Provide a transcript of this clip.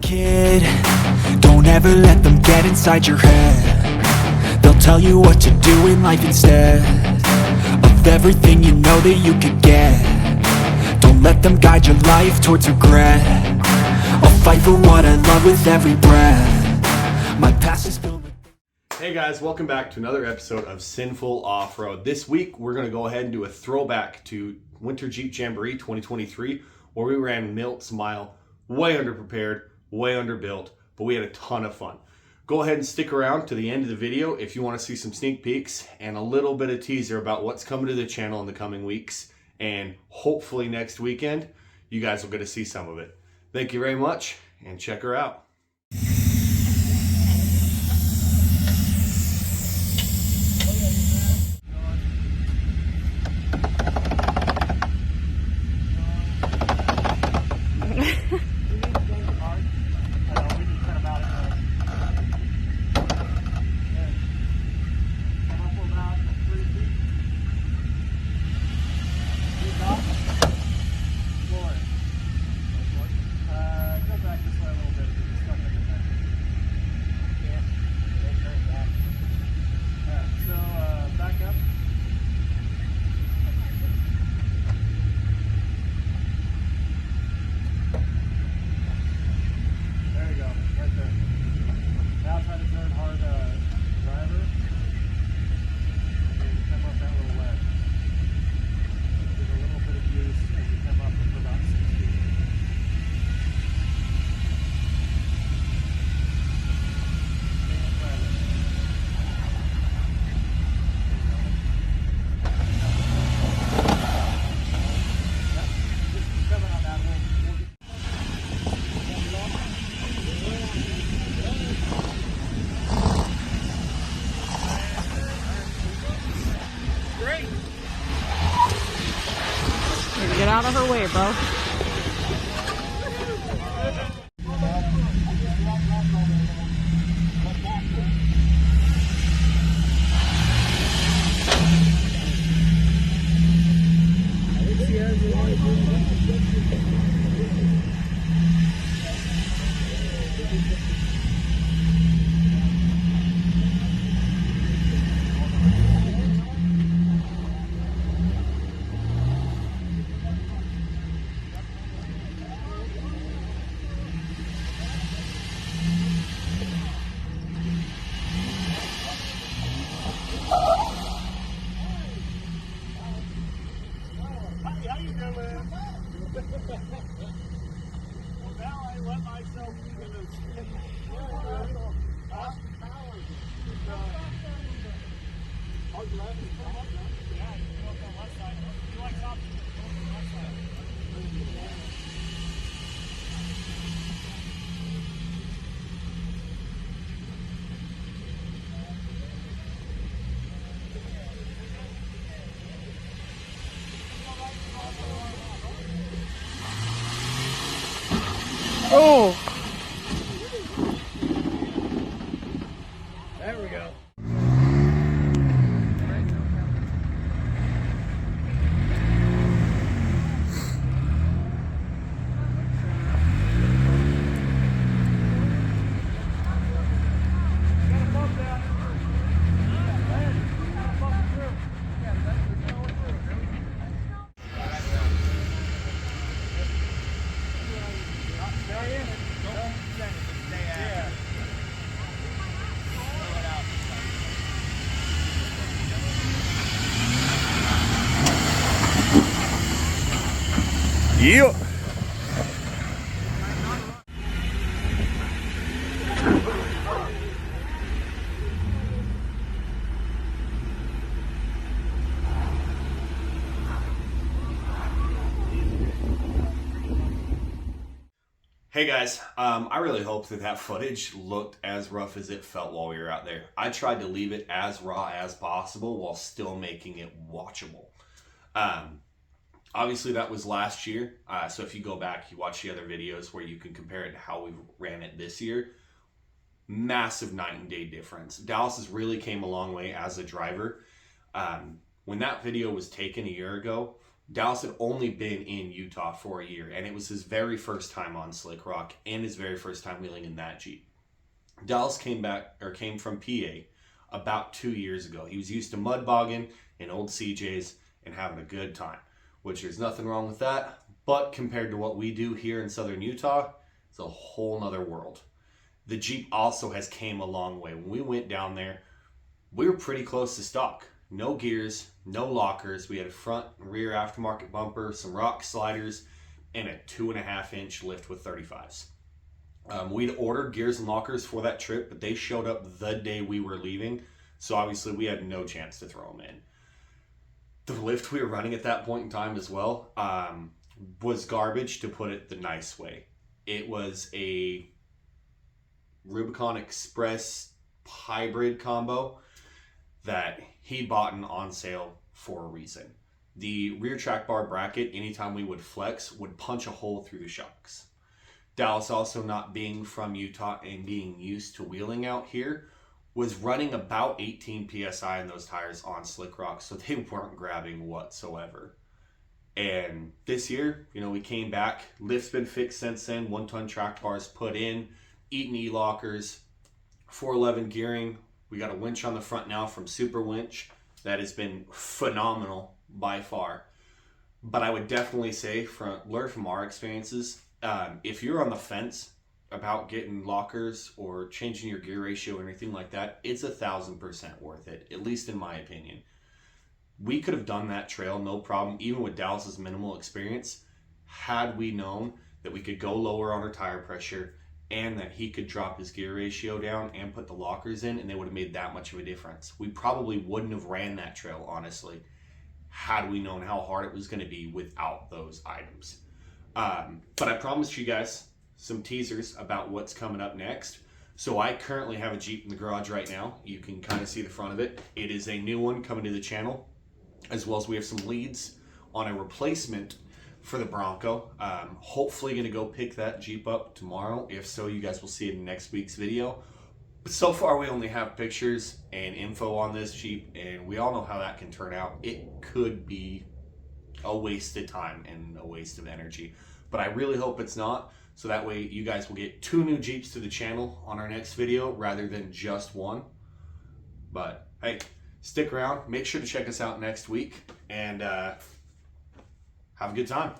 Kid, don't ever let them get inside your head. They'll tell you what to do in life instead of everything you know that you could get. Don't let them guide your life towards regret. I'll fight for what I love with every breath. My past is filled with... Hey guys, welcome back to another episode of Sinful Off-Road. This week we're going to go ahead and do a throwback to Winter Jeep Jamboree 2023, where we ran Milt's Mile. Way underprepared, way underbuilt, but we had a ton of fun. Go ahead and stick around to the end of the video if you want to see some sneak peeks and a little bit of teaser about what's coming to the channel in the coming weeks. And hopefully next weekend, you guys will get to see some of it. Thank you very much, and check her out. Get out of her way, bro. Well, now I let myself in the skin. Oh, you left? Yeah, you can go up the left side. You like top? Go up the left side. Oh! There we go. Yeah. Hey guys, I really hope that footage looked as rough as it felt while we were out there. I tried to leave it as raw as possible while still making it watchable. Obviously that was last year, so if you go back, you watch the other videos where you can compare it to how we ran it this year. Massive night and day difference. Dallas has really came a long way as a driver. When that video was taken a year ago, Dallas had only been in Utah for a year, and it was his very first time on Slick Rock and his very first time wheeling in that Jeep. Dallas came from PA about 2 years ago. He was used to mud bogging in old CJs and having a good time, which there's nothing wrong with that. But compared to what we do here in southern Utah, it's a whole nother world. The Jeep also has came a long way. When we went down there, we were pretty close to stock. No gears, no lockers. We had a front and rear aftermarket bumper, some rock sliders, and a 2.5-inch lift with 35s. We'd ordered gears and lockers for that trip, but they showed up the day we were leaving, so obviously we had no chance to throw them in. The lift we were running at that point in time as well was garbage, to put it the nice way. It was a Rubicon Express hybrid combo that he bought on sale for a reason. The rear track bar bracket, anytime we would flex, would punch a hole through the shocks. Dallas, also not being from Utah and being used to wheeling out here, was running about 18 PSI in those tires on Slick Rock, so they weren't grabbing whatsoever. And this year, we came back, lift's been fixed since then, 1-ton track bars put in, Eaton E-lockers, 411 gearing. We got a winch on the front now from Super Winch that has been phenomenal by far. But I would definitely say, learn from our experiences, if you're on the fence about getting lockers or changing your gear ratio or anything like that, it's 1,000% worth it, at least in my opinion. We could have done that trail no problem, even with Dallas's minimal experience, had we known that we could go lower on our tire pressure and that he could drop his gear ratio down and put the lockers in, and they would have made that much of a difference. We probably wouldn't have ran that trail, honestly, had we known how hard it was going to be without those items. But I promised you guys some teasers about what's coming up next. So I currently have a Jeep in the garage right now. You can kind of see the front of it. It is a new one coming to the channel, as well as we have some leads on a replacement for the Bronco. Hopefully going to go pick that Jeep up tomorrow. If so, you guys will see it in next week's video. But so far we only have pictures and info on this Jeep, and we all know how that can turn out. It could be a waste of time and a waste of energy, but I really hope it's not, so that way you guys will get 2 new Jeeps to the channel on our next video rather than just one. But hey, stick around, make sure to check us out next week, and have a good time.